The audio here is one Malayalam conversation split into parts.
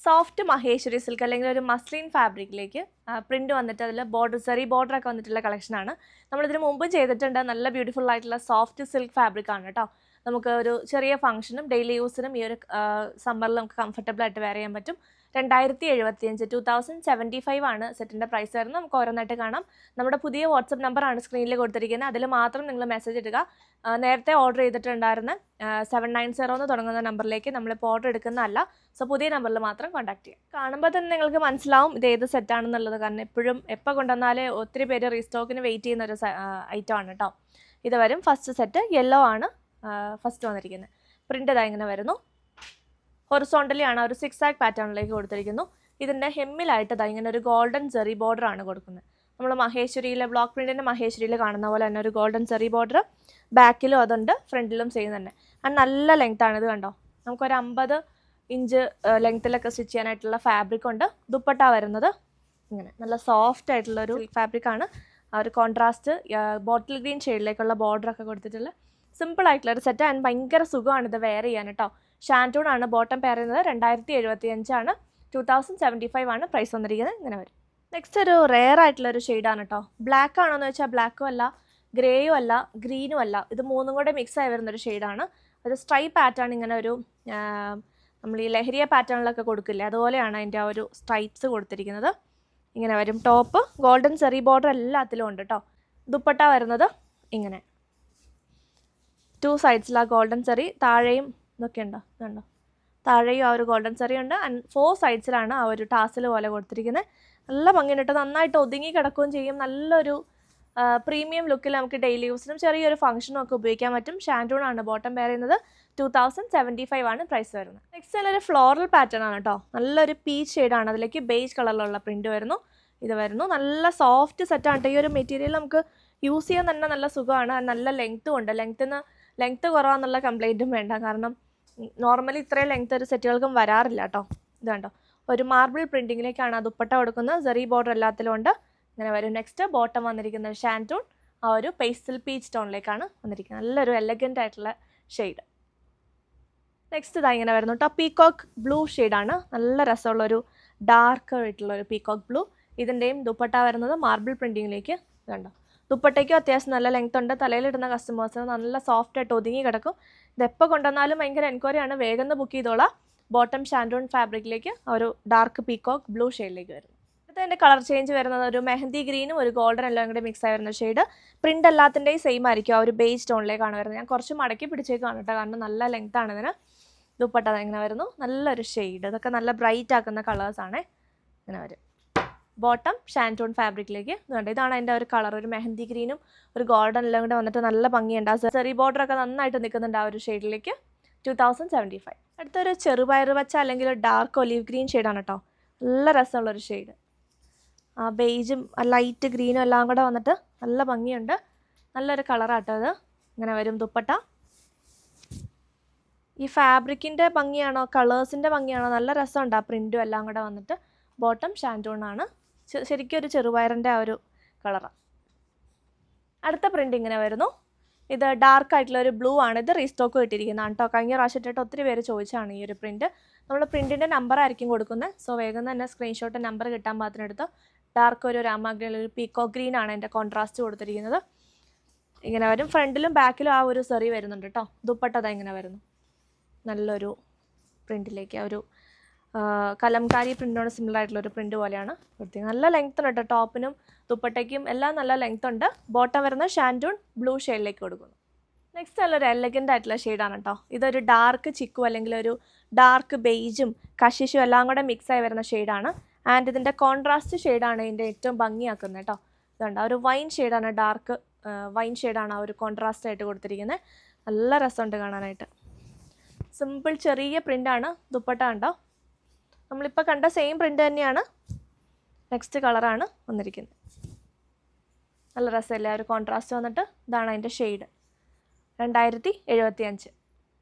സോഫ്റ്റ് മഹേശ്വരി സിൽക്ക് അല്ലെങ്കിൽ ഒരു മസ്ലിൻ ഫാബ്രിക്കിലേക്ക് പ്രിന്റ് വന്നിട്ട് അതിൽ സെറി ബോർഡറൊക്കെ വന്നിട്ടുള്ള കളക്ഷനാണ്. നമ്മളിതിന് മുമ്പും ചെയ്തിട്ടുണ്ട്. നല്ല ബ്യൂട്ടിഫുൾ ആയിട്ടുള്ള സോഫ്റ്റ് സിൽക്ക് ഫാബ്രിക് ആണ് കേട്ടോ. നമുക്ക് ഒരു ചെറിയ ഫംഗ്ഷനും ഡെയിലി യൂസിനും ഈ ഒരു സമ്മറിൽ നമുക്ക് കംഫർട്ടബിൾ ആയിട്ട് വെയർ ചെയ്യാൻ പറ്റും. 2075 2075 ആണ് സെറ്റിൻ്റെ പ്രൈസ് വരുന്നത്. നമുക്ക് ഓരോന്നായിട്ട് കാണാം. നമ്മുടെ പുതിയ വാട്സപ്പ് നമ്പറാണ് സ്ക്രീനിൽ കൊടുത്തിരിക്കുന്നത്. അതിൽ മാത്രം നിങ്ങൾ മെസ്സേജ് ഇടുക. നേരത്തെ ഓർഡർ ചെയ്തിട്ടുണ്ടായിരുന്ന 790 എന്ന് തുടങ്ങുന്ന നമ്പറിലേക്ക് നമ്മളിപ്പോൾ ഓർഡർ എടുക്കുന്നതല്ല. സോ പുതിയ നമ്പറിൽ മാത്രം കോൺടാക്ട് ചെയ്യാം. കാണുമ്പോൾ തന്നെ നിങ്ങൾക്ക് മനസ്സിലാവും ഇത് ഏത് സെറ്റാണെന്നുള്ളത്. കാരണം എപ്പോഴും എപ്പോൾ കൊണ്ടുവന്നാലേ ഒത്തിരി പേര് റീസ്റ്റോക്കിന് വെയിറ്റ് ചെയ്യുന്ന ഒരു ഐറ്റം ആണ് കേട്ടോ. ഇത് വരും ഫസ്റ്റ് സെറ്റ്. യെല്ലോ ആണ് ഫസ്റ്റ് വന്നിരിക്കുന്നത്. പ്രിൻ്റ് ഇതാ ഇങ്ങനെ വരുന്നു. ഹൊറിസോണ്ടലി ആണ് ഒരു 6 ആഗ് പാറ്റേണിലേക്ക് കൊടുത്തിരിക്കുന്നു. ഇതിൻ്റെ ഹെമ്മിലായിട്ട് ഇതാ ഇങ്ങനെ ഒരു ഗോൾഡൻ സെറി ബോർഡർ ആണ് കൊടുക്കുന്നത്. നമ്മൾ മഹേശ്വരിയിലെ ബ്ലോക്ക് പ്രിൻറ്റിൻ്റെ മഹേശ്വരിയിൽ കാണുന്ന പോലെ തന്നെ ഒരു ഗോൾഡൻ സെറി ബോർഡർ ബാക്കിലും അതുണ്ട്, ഫ്രണ്ടിലും സെയിം തന്നെ. അത് നല്ല ലെങ്ത് ആണ്. ഇത് കണ്ടോ, നമുക്കൊരു 50 ഇഞ്ച് ലെങ്ത്തിലൊക്കെ സ്റ്റിച്ച് ചെയ്യാനായിട്ടുള്ള ഫാബ്രിക് ഉണ്ട്. ദുപ്പട്ട വരുന്നത് ഇങ്ങനെ നല്ല സോഫ്റ്റ് ആയിട്ടുള്ളൊരു ഫാബ്രിക്കാണ്. ആ ഒരു കോൺട്രാസ്റ്റ് ബോട്ടിൽ ഗ്രീൻ ഷെയ്ഡിലേക്കുള്ള ബോർഡറൊക്കെ കൊടുത്തിട്ടുള്ള സിമ്പിൾ ആയിട്ടുള്ളൊരു സെറ്റ്. ആൻഡ് ഭയങ്കര സുഖമാണ് ഇത് വെയർ ചെയ്യാൻ കേട്ടോ. ഷാൻറ്റൂൺ ആണ് ബോട്ടം പെയർ ചെയ്യുന്നത്. 2075 ആണ്. 2075 ആണ് പ്രൈസ് വന്നിരിക്കുന്നത്. ഇങ്ങനെ വരും. നെക്സ്റ്റ് ഒരു റെയർ ആയിട്ടുള്ളൊരു ഷെയ്ഡാണ് കേട്ടോ. ബ്ലാക്ക് ആണോ എന്ന് വെച്ചാൽ ബ്ലാക്കും അല്ല, ഗ്രേയും അല്ല, ഗ്രീനും അല്ല. ഇത് മൂന്നും കൂടെ മിക്സ് ആയി വരുന്നൊരു ഷെയ്ഡാണ്. ഒരു സ്ട്രൈപ്പ് പാറ്റേൺ, ഇങ്ങനെ ഒരു നമ്മൾ ഈ ലഹരിയ പാറ്റേണിലൊക്കെ കൊടുക്കില്ലേ, അതുപോലെയാണ് അതിൻ്റെ ആ ഒരു സ്ട്രൈപ്സ് കൊടുത്തിരിക്കുന്നത്. ഇങ്ങനെ വരും. ടോപ്പ് ഗോൾഡൻ സെറി ബോർഡർ എല്ലാത്തിലും ഉണ്ട് കേട്ടോ. ദുപ്പട്ട വരുന്നത് ഇങ്ങനെ 2 സൈഡ്സിൽ ആ ഗോൾഡൻ സെറി, താഴെയും ഇതൊക്കെ ഉണ്ടോ, ഇതുണ്ടോ, താഴെയും ആ ഒരു ഗോൾഡൻ സെറി ഉണ്ട്. ആൻഡ് 4 സൈഡ്സിലാണ് ആ ഒരു ടാസിൽ പോലെ കൊടുത്തിരിക്കുന്നത്. നല്ല ഭംഗിയുണ്ട് കേട്ടോ. നന്നായിട്ട് ഒതുങ്ങി കിടക്കുകയും ചെയ്യും. നല്ലൊരു പ്രീമിയം ലുക്കിൽ നമുക്ക് ഡെയിലി യൂസിനും ചെറിയൊരു ഫംഗ്ഷനും ഒക്കെ ഉപയോഗിക്കാൻ പറ്റും. ഷാൻറ്റൂൺ ആണ് ബോട്ടം പെയർ ചെയ്യുന്നത്. 2075 ആണ് പ്രൈസ് വരുന്നത്. നെക്സ്റ്റ് നല്ലൊരു ഫ്ലോറൽ പാറ്റേൺ ആണ് കേട്ടോ. നല്ലൊരു പീച്ച് ഷെയ്ഡാണ്. അതിലേക്ക് ബേജ് കളറിലുള്ള പ്രിൻറ്റ് വരുന്നു. ഇത് വരുന്നു. നല്ല സോഫ്റ്റ് സെറ്റാണ് കേട്ടോ. ഈ ഒരു മെറ്റീരിയൽ നമുക്ക് യൂസ് ചെയ്യാൻ തന്നെ നല്ല സുഖമാണ്. നല്ല ലെങ്ത്തും ഉണ്ട്. ലെങ്ത്ത് കുറവാന്നുള്ള കംപ്ലൈൻറ്റും വേണ്ട. കാരണം നോർമലി ഇത്രയും ലെങ്ത്ത് ഒരു സെറ്റുകൾക്കും വരാറില്ല കേട്ടോ. ഇത് കണ്ടോ, ഒരു മാർബിൾ പ്രിൻറ്റിങ്ങിലേക്കാണ് ആ ദുപ്പട്ട കൊടുക്കുന്നത്. സെറി ബോർഡർ എല്ലാത്തിലും ഉണ്ട്. ഇങ്ങനെ വരും. നെക്സ്റ്റ് ബോട്ടം വന്നിരിക്കുന്നത് ഷാൻറ്റൂൺ ആ ഒരു പേസ്റ്റൽ പീച്ച് ടോണിലേക്കാണ് വന്നിരിക്കുന്നത്. നല്ലൊരു എലഗൻ്റ് ആയിട്ടുള്ള ഷെയ്ഡ്. നെക്സ്റ്റ് ഇതാ ഇങ്ങനെ വരുന്നു കേട്ടോ. പീകോക്ക് ബ്ലൂ ഷെയ്ഡാണ്. നല്ല രസമുള്ളൊരു ഡാർക്ക് ആയിട്ടുള്ളൊരു പീകോക്ക് ബ്ലൂ. ഇതിൻ്റെയും ദുപ്പട്ട വരുന്നത് മാർബിൾ പ്രിൻറ്റിങ്ങിലേക്ക്. കണ്ടോ, ദുപ്പട്ടയ്ക്കും അത്യാവശ്യം നല്ല ലെങ്ത് ഉണ്ട്. തലയിലിടുന്ന കസ്റ്റമേഴ്സിന് നല്ല സോഫ്റ്റ് ആയിട്ട് ഒതുങ്ങി കിടക്കും. ഇതെപ്പോൾ കൊണ്ടുവന്നാലും ഭയങ്കര എൻക്വയറിയാണ്. വേഗം ബുക്ക് ചെയ്തോളാം. ബോട്ടം ഷാൻറ്റൂൺ ഫാബ്രിക്കിലേക്ക് ഒരു ഡാർക്ക് പീകോക്ക് ബ്ലൂ ഷെയ്ഡിലേക്ക് വരുന്നു. അടുത്ത എൻ്റെ കളർ ചേഞ്ച് വരുന്നത് ഒരു മെഹന്തി ഗ്രീനും ഒരു ഗോൾഡൻ എല്ലാം കൂടെ മിക്സ് ആയി വരുന്ന ഷെയ്ഡ്. പ്രിൻ്റ് എല്ലാത്തിൻ്റെയും സെയിം ആയിരിക്കും. ആ ഒരു ബേജ് ടോണിലേക്കാണ് വരുന്നത്. ഞാൻ കുറച്ച് മടക്കി പിടിച്ചേക്കാണ് കേട്ടോ, കാരണം നല്ല ലെങ്ത് ആണ് ഇതിന്. ദുപ്പട്ട ഇങ്ങനെ വരുന്നു. നല്ലൊരു ഷെയ്ഡ്. ഇതൊക്കെ നല്ല ബ്രൈറ്റ് ആക്കുന്ന കളേഴ്സാണേ. ഇങ്ങനെ വരും. ബോട്ടം ഷാൻറ്റൂൺ ഫാബ്രിക്കിലേക്ക് ഇതുണ്ട്. ഇതാണ് അതിൻ്റെ ഒരു കളർ. ഒരു മെഹന്തി ഗ്രീനും ഒരു ഗോൾഡൻ എല്ലാം കൂടെ വന്നിട്ട് നല്ല ഭംഗിയുണ്ട്. ആ സെറി ബോർഡറൊക്കെ നന്നായിട്ട് നിൽക്കുന്നുണ്ട് ആ ഒരു ഷെയ്ഡിലേക്ക്. 2075. അടുത്തൊരു ചെറുപയർ വച്ച അല്ലെങ്കിൽ ഒരു ഡാർക്ക് ഒലീവ് ഗ്രീൻ ഷെയ്ഡാണ് കേട്ടോ. നല്ല രസമുള്ളൊരു ഷെയ്ഡ്. ആ ബേജും ആ ലൈറ്റ് ഗ്രീനും എല്ലാം കൂടെ വന്നിട്ട് നല്ല ഭംഗിയുണ്ട്. നല്ലൊരു കളറാട്ടോ അത്. ഇങ്ങനെ വരും ദുപ്പട്ട. ഈ ഫാബ്രിക്കിൻ്റെ ഭംഗിയാണോ കളേഴ്സിൻ്റെ ഭംഗിയാണോ, നല്ല രസമുണ്ട് ആ പ്രിൻറ്റും എല്ലാം കൂടെ വന്നിട്ട്. ബോട്ടം ഷാൻറ്റൂൺ ആണ്. ശരിക്കും ഒരു ചെറുപയറിൻ്റെ ആ ഒരു കളറാണ്. അടുത്ത പ്രിൻ്റ് ഇങ്ങനെ വരുന്നു. ഇത് ഡാർക്ക് ആയിട്ടുള്ള ഒരു ബ്ലൂ ആണ്. ഇത് റീസ്റ്റോക്ക് കിട്ടിയിരിക്കുന്നതാണ് കേട്ടോ. കഴിഞ്ഞ പ്രാവശ്യമായിട്ട് ഒത്തിരി പേര് ചോദിച്ചാണ് ഈ ഒരു പ്രിൻറ്റ്. നമ്മൾ പ്രിൻറ്റിൻ്റെ നമ്പർ ആയിരിക്കും കൊടുക്കുന്നത്. സോ വേഗം തന്നെ സ്ക്രീൻഷോട്ട് നമ്പർ കിട്ടാൻ പാകത്തിനെടുത്ത്. ഡാർക്ക് ഒരു രാമ ഗ്രീൻ, ഒരു പീക്കോ ഗ്രീൻ ആണ് എൻ്റെ കോൺട്രാസ്റ്റ് കൊടുത്തിരിക്കുന്നത്. ഇങ്ങനെ വരും. ഫ്രണ്ടിലും ബാക്കിലും ആ ഒരു സെറി വരുന്നുണ്ട് കേട്ടോ. ദുപ്പട്ട ഇങ്ങനെ വരുന്നു. നല്ലൊരു പ്രിൻറ്റിലേക്ക് ഒരു കലംകാരി പ്രിൻറ്റിനോട് സിമിലർ ആയിട്ടുള്ളൊരു പ്രിൻറ്റ് പോലെയാണ് കൊടുത്തിരിക്കുന്നത്. നല്ല ലെങ്ത് ഉണ്ട് കേട്ടോ. ടോപ്പിനും ദുപ്പട്ടയ്ക്കും എല്ലാം നല്ല ലെങ്ത് ഉണ്ട്. ബോട്ടം വരുന്ന ഷാൻറ്റൂൺ ബ്ലൂ ഷെയ്ഡിലേക്ക് കൊടുക്കുന്നു. നെക്സ്റ്റ് നല്ലൊരു എലഗൻ്റ് ആയിട്ടുള്ള ഷെയ്ഡാണ് കേട്ടോ. ഇതൊരു ഡാർക്ക് ചിക്കു അല്ലെങ്കിൽ ഒരു ഡാർക്ക് ബേജും കഷിഷും എല്ലാം കൂടെ മിക്സ് ആയി വരുന്ന ഷെയ്ഡാണ്. ആൻഡ് ഇതിൻ്റെ കോൺട്രാസ്റ്റ് ഷെയ്ഡാണ് ഇതിൻ്റെ ഏറ്റവും ഭംഗിയാക്കുന്നത് കേട്ടോ. ഇതുണ്ട്, ഒരു വൈൻ ഷെയ്ഡാണ്. ഡാർക്ക് വൈൻ ഷെയ്ഡാണ് ആ ഒരു കോൺട്രാസ്റ്റ് ആയിട്ട് കൊടുത്തിരിക്കുന്നത്. നല്ല രസമുണ്ട് കാണാനായിട്ട്. സിമ്പിൾ ചെറിയ പ്രിൻ്റാണ്. ദുപ്പട്ട ഉണ്ടോ, നമ്മളിപ്പോൾ കണ്ട സെയിം പ്രിൻ്റ് തന്നെയാണ്. നെക്സ്റ്റ് കളറാണ് വന്നിരിക്കുന്നത്. നല്ല രസമല്ലേ ആ ഒരു കോൺട്രാസ്റ്റ് വന്നിട്ട്. ഇതാണ് അതിൻ്റെ ഷെയ്ഡ്. 2075.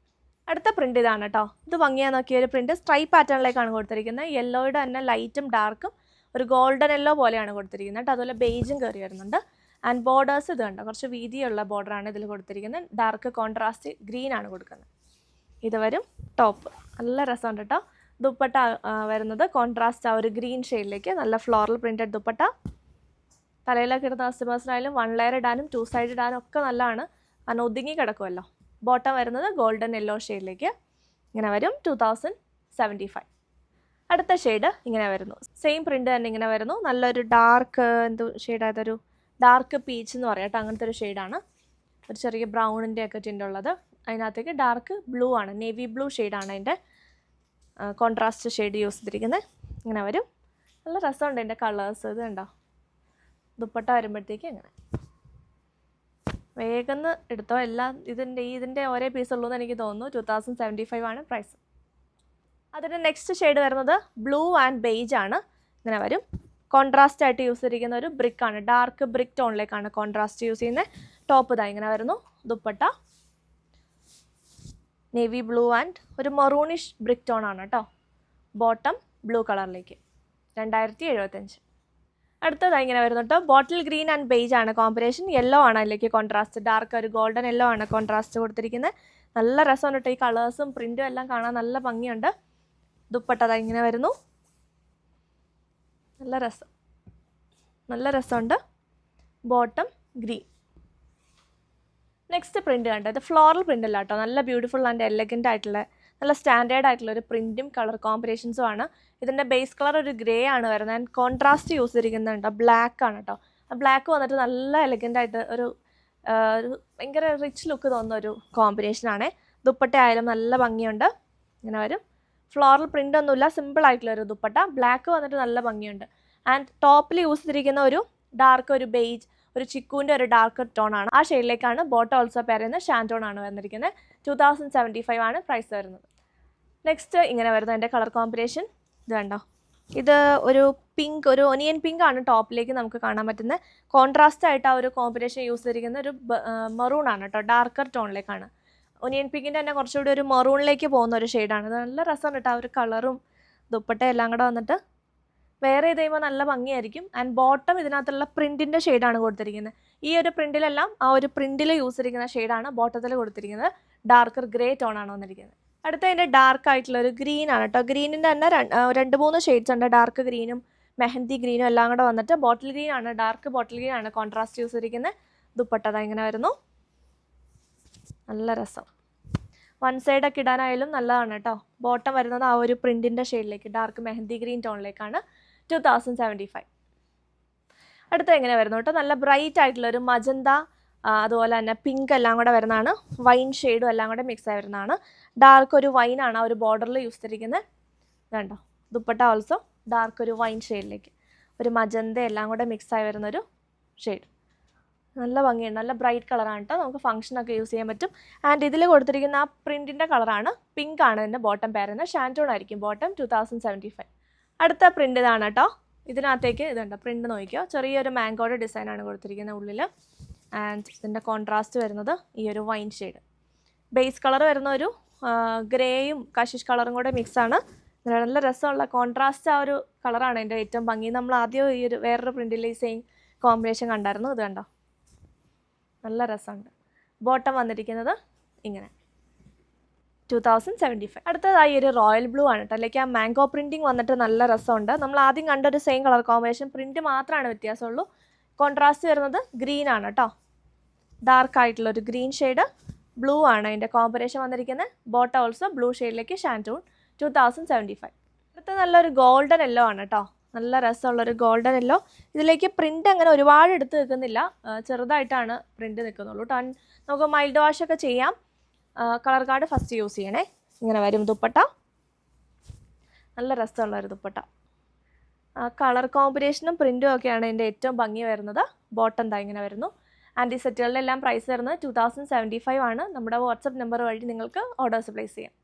അടുത്ത പ്രിൻ്റ് ഇതാണ് കേട്ടോ. ഇത് ഭംഗിയാന്ന് നോക്കിയ ഒരു പ്രിൻ്റ്. സ്ട്രൈപ്പ് പാറ്റേണിലേക്കാണ് കൊടുത്തിരിക്കുന്നത്. യെല്ലോയുടെ തന്നെ ലൈറ്റും ഡാർക്കും ഒരു ഗോൾഡൻ യെല്ലോ പോലെയാണ് കൊടുത്തിരിക്കുന്നത് കേട്ടോ. അതുപോലെ ബേജും കയറി വരുന്നുണ്ട്. ആൻഡ് ബോർഡേഴ്സ് ഇത് കണ്ടോ, കുറച്ച് വീതിയുള്ള ബോർഡറാണ് ഇതിൽ കൊടുത്തിരിക്കുന്നത്. ഡാർക്ക് കോൺട്രാസ്റ്റ് ഗ്രീൻ ആണ് കൊടുക്കുന്നത്. ഇത് വരും ടോപ്പ്. നല്ല രസമുണ്ട് കേട്ടോ. ദുപ്പട്ട വരുന്നത് കോൺട്രാസ്റ്റ് ആ ഒരു ഗ്രീൻ ഷെയ്ഡിലേക്ക് നല്ല ഫ്ലോറൽ പ്രിൻറ്റഡ് ദുപ്പട്ട. തലയിലൊക്കെ ഇടുന്ന കസ്റ്റമേഴ്സിനായാലും 1 ലെയർ ഇടാനും 2 സൈഡ് ഇടാനും ഒക്കെ നല്ലതാണ്, കാരണം ഒതുങ്ങി കിടക്കുമല്ലോ. ബോട്ടം വരുന്നത് ഗോൾഡൻ യെല്ലോ ഷെയ്ഡിലേക്ക് ഇങ്ങനെ വരും. 2075. അടുത്ത ഷെയ്ഡ് ഇങ്ങനെ വരുന്നു. സെയിം പ്രിൻ്റ് തന്നെ ഇങ്ങനെ വരുന്നു. നല്ലൊരു ഡാർക്ക് ഷെയ്ഡായതൊരു ഡാർക്ക് പീച്ച് എന്ന് പറയാം കേട്ടോ, അങ്ങനത്തെ ഒരു ഷെയ്ഡാണ്. ഒരു ചെറിയ ബ്രൗണിൻ്റെ ഒക്കെ ടിൻ്റുള്ളത്. അതിനകത്തേക്ക് ഡാർക്ക് ബ്ലൂ ആണ്, നേവി ബ്ലൂ ഷെയ്ഡാണ് അതിൻ്റെ കോൺട്രാസ്റ്റ് ഷെയ്ഡ് യൂസ് ചെയ്തിരിക്കുന്നത്. ഇങ്ങനെ വരും. നല്ല രസമുണ്ട് ഇതിൻ്റെ കളേഴ്സ്. ഇത് കണ്ടോ, ദുപ്പട്ട വരുമ്പോഴത്തേക്ക് ഇങ്ങനെ വേഗം എടുത്തോ. എല്ലാം ഇതിൻ്റെ ഓരോ പീസുള്ളൂ എന്ന് എനിക്ക് തോന്നുന്നു. 2075 ആണ് പ്രൈസ്. അതിൻ്റെ നെക്സ്റ്റ് ഷെയ്ഡ് വരുന്നത് ബ്ലൂ ആൻഡ് ബെയ്ജ് ആണ്. ഇങ്ങനെ വരും. കോൺട്രാസ്റ്റ് ആയിട്ട് യൂസ് ചെയ്തിരിക്കുന്ന ഒരു ബ്രിക്കാണ്, ഡാർക്ക് ബ്രിക്ക് ടോണിലേക്കാണ് കോൺട്രാസ്റ്റ് യൂസ് ചെയ്യുന്നത്. ടോപ്പ് ഇതാ ഇങ്ങനെ വരുന്നു. ദുപ്പട്ട നേവി ബ്ലൂ ആൻഡ് ഒരു മറൂണിഷ് ബ്രിക്ക് ടോൺ ആണ് കേട്ടോ. ബോട്ടം ബ്ലൂ കളറിലേക്ക് 2075. അടുത്തതായി ഇങ്ങനെ വരുന്നു കേട്ടോ. ബോട്ടിൽ ഗ്രീൻ ആൻഡ് ബെയ്ജ് ആണ് കോമ്പിനേഷൻ. യെല്ലോ ആണ് അതിലേക്ക് കോൺട്രാസ്റ്റ്, ഡാർക്ക് ഒരു ഗോൾഡൻ യെല്ലോ ആണ് കോൺട്രാസ്റ്റ് കൊടുത്തിരിക്കുന്നത്. നല്ല രസമുണ്ട് കേട്ടോ. ഈ കളേഴ്സും പ്രിൻറ്റും എല്ലാം കാണാൻ നല്ല ഭംഗിയുണ്ട്. ദുപ്പട്ട ഇങ്ങനെ വരുന്നു. നല്ല രസമുണ്ട്. Bottom green. നെക്സ്റ്റ് പ്രിൻറ്റ് കണ്ടോ, ഇത് ഫ്ലോറൽ പ്രിൻ്റ് അല്ല കേട്ടോ, നല്ല ബ്യൂട്ടിഫുൾ ആൻഡ് എലഗൻ്റ് ആയിട്ടുള്ള നല്ല സ്റ്റാൻഡേർഡ് ആയിട്ടുള്ള ഒരു പ്രിൻറ്റും കളർ കോമ്പിനേഷൻസും ആണ്. ഇതിൻ്റെ ബേസ് കളർ ഒരു ഗ്രേ ആണ് വരുന്നത്. ആൻഡ് കോൺട്രാസ്റ്റ് യൂസ് ചെയ്തിരിക്കുന്നുണ്ട് ബ്ലാക്ക് ആണ് കേട്ടോ. ആ ബ്ലാക്ക് വന്നിട്ട് നല്ല എലഗൻ്റ് ആയിട്ട് ഒരു ഭയങ്കര റിച്ച് ലുക്ക് തോന്നുന്ന ഒരു കോമ്പിനേഷനാണ്. ദുപ്പട്ട ആയാലും നല്ല ഭംഗിയുണ്ട്. ഇങ്ങനെ വരും. ഫ്ലോറൽ പ്രിൻ്റ് ഒന്നുമില്ല, സിമ്പിൾ ആയിട്ടുള്ള ഒരു ദുപ്പട്ട. ബ്ലാക്ക് വന്നിട്ട് നല്ല ഭംഗിയുണ്ട്. ആൻഡ് ടോപ്പിൽ യൂസ് ചെയ്തിരിക്കുന്ന ഒരു ഡാർക്ക് ഒരു ബെയ്ജ് ഒരു ചിക്കുവിൻ്റെ ഒരു ഡാർക്ക് ടോൺ ആണ്. ആ ഷെയ്ഡിലേക്കാണ് ബോട്ടം ഓൾസോ പറയുന്നത്. ഷാൻറ്റോൺ ആണ് വന്നിരിക്കുന്നത്. 2075 ആണ് പ്രൈസ് വരുന്നത്. നെക്സ്റ്റ് ഇങ്ങനെ വരുന്നത് എൻ്റെ കളർ കോമ്പിനേഷൻ. ഇത് കണ്ടോ, ഇത് ഒരു പിങ്ക്, ഒരു ഒനിയൻ പിങ്ക് ആണ് ടോപ്പിലേക്ക് നമുക്ക് കാണാൻ പറ്റുന്നത്. കോൺട്രാസ്റ്റ് ആയിട്ട് ആ ഒരു കോമ്പിനേഷൻ യൂസ് ചെയ്തിരിക്കുന്ന ഒരു മറൂൺ ആണ് കേട്ടോ, ഡാർക്കർ ടോണിലേക്കാണ്. ഒനിയൻ പിങ്കിൻ്റെ തന്നെ കുറച്ചുകൂടി ഒരു മറൂണിലേക്ക് പോകുന്ന ഒരു ഷെയ്ഡാണ്. നല്ല രസമാണ് കേട്ടോ. ആ ഒരു കളറും ദുപ്പട്ട എല്ലാം കൂടെ വന്നിട്ട് വേറെ ചെയ്ത് കഴിയുമ്പോൾ നല്ല ഭംഗിയായിരിക്കും. ആൻഡ് ബോട്ടം ഇതിനകത്തുള്ള പ്രിൻറ്റിൻ്റെ ഷെയ്ഡാണ് കൊടുത്തിരിക്കുന്നത്. ഈ ഒരു പ്രിൻറ്റിലെല്ലാം ആ ഒരു പ്രിൻറ്റിൽ യൂസ് ചെയ്തിരിക്കുന്ന ഷെയ്ഡാണ് ബോട്ടത്തിൽ കൊടുത്തിരിക്കുന്നത്. ഡാർക്കർ ഗ്രേ ടോണാണ് വന്നിരിക്കുന്നത്. അടുത്ത അതിൻ്റെ ഡാർക്ക് ആയിട്ടുള്ള ഒരു ഗ്രീൻ ആണ് കേട്ടോ. ഗ്രീനിൻ്റെ തന്നെ 2-3 ഷെയ്ഡ്സ് ഉണ്ട്. ഡാർക്ക് ഗ്രീനും മെഹന്തി ഗ്രീനും എല്ലാം കൂടെ വന്നിട്ട് ബോട്ടിൽ ഗ്രീൻ ആണ്, ഡാർക്ക് ബോട്ടിൽ ഗ്രീൻ ആണ് കോൺട്രാസ്റ്റ് യൂസ് ചെയ്തിരിക്കുന്നത്. ദുപ്പട്ട ഇങ്ങനെ വരുന്നു. നല്ല രസം. 1 സൈഡൊക്കെ ഇടാനായാലും നല്ലതാണ് കേട്ടോ. ബോട്ടം വരുന്നത് ആ ഒരു പ്രിൻറ്റിൻ്റെ ഷെയ്ഡിലേക്ക്, ഡാർക്ക് മെഹന്തി ഗ്രീൻ ടോണിലേക്കാണ്. 2075. അടുത്ത എങ്ങനെ വരുന്നു കേട്ടോ, നല്ല ബ്രൈറ്റ് ആയിട്ടുള്ളൊരു മജന്ത, അതുപോലെ തന്നെ പിങ്ക് എല്ലാം കൂടെ വരുന്നതാണ്. വൈൻ ഷെയ്ഡും എല്ലാം കൂടെ മിക്സ് ആയി വരുന്നതാണ്. ഡാർക്ക് ഒരു വൈനാണ് ആ ഒരു ബോർഡറിൽ യൂസ് ചെയ്തിരിക്കുന്നത്. കണ്ടോ, ദുപ്പട്ട ഓൾസോ ഡാർക്ക് ഒരു വൈൻ ഷെയ്ഡിലേക്ക് ഒരു മജന്ത എല്ലാം കൂടെ മിക്സ് ആയി വരുന്നൊരു ഷെയ്ഡ്. നല്ല ഭംഗിയുണ്ട്. നല്ല ബ്രൈറ്റ് കളറാണ് കേട്ടോ. നമുക്ക് ഫംഗ്ഷനൊക്കെ യൂസ് ചെയ്യാൻ പറ്റും. ആൻഡ് ഇതിൽ കൊടുത്തിരിക്കുന്ന ആ പ്രിൻറ്റിൻ്റെ കളറാണ് പിങ്ക് ആണ് ഇതിൻ്റെ ബോട്ടം പേരുന്നത്. ഷാൻറ്റോൺ ആയിരിക്കും ബോട്ടം. 2075. അടുത്ത പ്രിൻ്റ് ഇതാണ് കേട്ടോ. ഇതിനകത്തേക്ക് ഇതുണ്ട് പ്രിൻ്റ് നോക്കിയോ, ചെറിയൊരു മാംഗോയുടെ ഡിസൈനാണ് കൊടുത്തിരിക്കുന്നത് ഉള്ളിൽ. ആൻഡ് ഇതിൻ്റെ കോൺട്രാസ്റ്റ് വരുന്നത് ഈ ഒരു വൈൻ ഷെയ്ഡ്. ബേസ് കളർ വരുന്ന ഒരു ഗ്രേയും കഷിഷ് കളറും കൂടെ മിക്സാണ്. നല്ല രസമുള്ള കോൺട്രാസ്റ്റ് ആ ഒരു കളറാണ് എൻ്റെ ഏറ്റവും ഭംഗി. നമ്മൾ ആദ്യം ഈ ഒരു വേറൊരു പ്രിൻറ്റിൽ ഈ സെയിം കോമ്പിനേഷൻ കണ്ടായിരുന്നു. ഇത് കണ്ടോ, നല്ല രസമുണ്ട്. ബോട്ടം വന്നിരിക്കുന്നത് ഇങ്ങനെ 2075. അടുത്തതായി ഒരു റോയൽ ബ്ലൂ ആണ് കേട്ടോ. അല്ലെങ്കിൽ ആ മാംഗോ പ്രിൻറ്റിങ് വന്നിട്ട് നല്ല രസമുണ്ട്. നമ്മൾ ആദ്യം കണ്ടൊരു സെയിം കളർ കോമ്പിനേഷൻ, പ്രിൻറ്റ് മാത്രമാണ് വ്യത്യാസമുള്ളൂ. കോൺട്രാസ്റ്റ് വരുന്നത് ഗ്രീൻ ആണ് കേട്ടോ. ഡാർക്ക് ആയിട്ടുള്ളൊരു ഗ്രീൻ ഷെയ്ഡ്. ബ്ലൂ ആണ് അതിൻ്റെ കോമ്പിനേഷൻ വന്നിരിക്കുന്നത്. ബോട്ടം ഓൾസോ ബ്ലൂ ഷെയ്ഡിലേക്ക് ഷാൻറ്റൂൺ. 2075. അടുത്ത നല്ലൊരു ഗോൾഡൻ യെല്ലോ ആണ് കേട്ടോ. നല്ല രസമുള്ളൊരു ഗോൾഡൻ യെല്ലോ. ഇതിലേക്ക് പ്രിൻ്റ് അങ്ങനെ ഒരുപാട് എടുത്ത് നിൽക്കുന്നില്ല, ചെറുതായിട്ടാണ് പ്രിൻ്റ് നിൽക്കുന്നുള്ളൂ കേട്ടോ. നമുക്ക് മൈൽഡ് വാഷ് ഒക്കെ ചെയ്യാം. കളർ കാർഡ് ഫസ്റ്റ് യൂസ് ചെയ്യണേ. ഇങ്ങനെ വരും ദുപ്പട്ട. നല്ല രസമുള്ളൊരു ദുപ്പട്ട. കളർ കോമ്പിനേഷനും പ്രിൻറ്റും ഒക്കെയാണ് ഇതിൻ്റെ ഏറ്റവും ഭംഗി വരുന്നത്. ബോട്ടം ഇങ്ങനെ വരുന്നു. ആൻഡ് ഈ സെറ്റുകളിലെല്ലാം പ്രൈസ് വരുന്നത് 2075 ആണ്. നമ്മുടെ വാട്സപ്പ് നമ്പർ വഴി നിങ്ങൾക്ക് ഓർഡേഴ്സ് പ്ലേസ് ചെയ്യാം.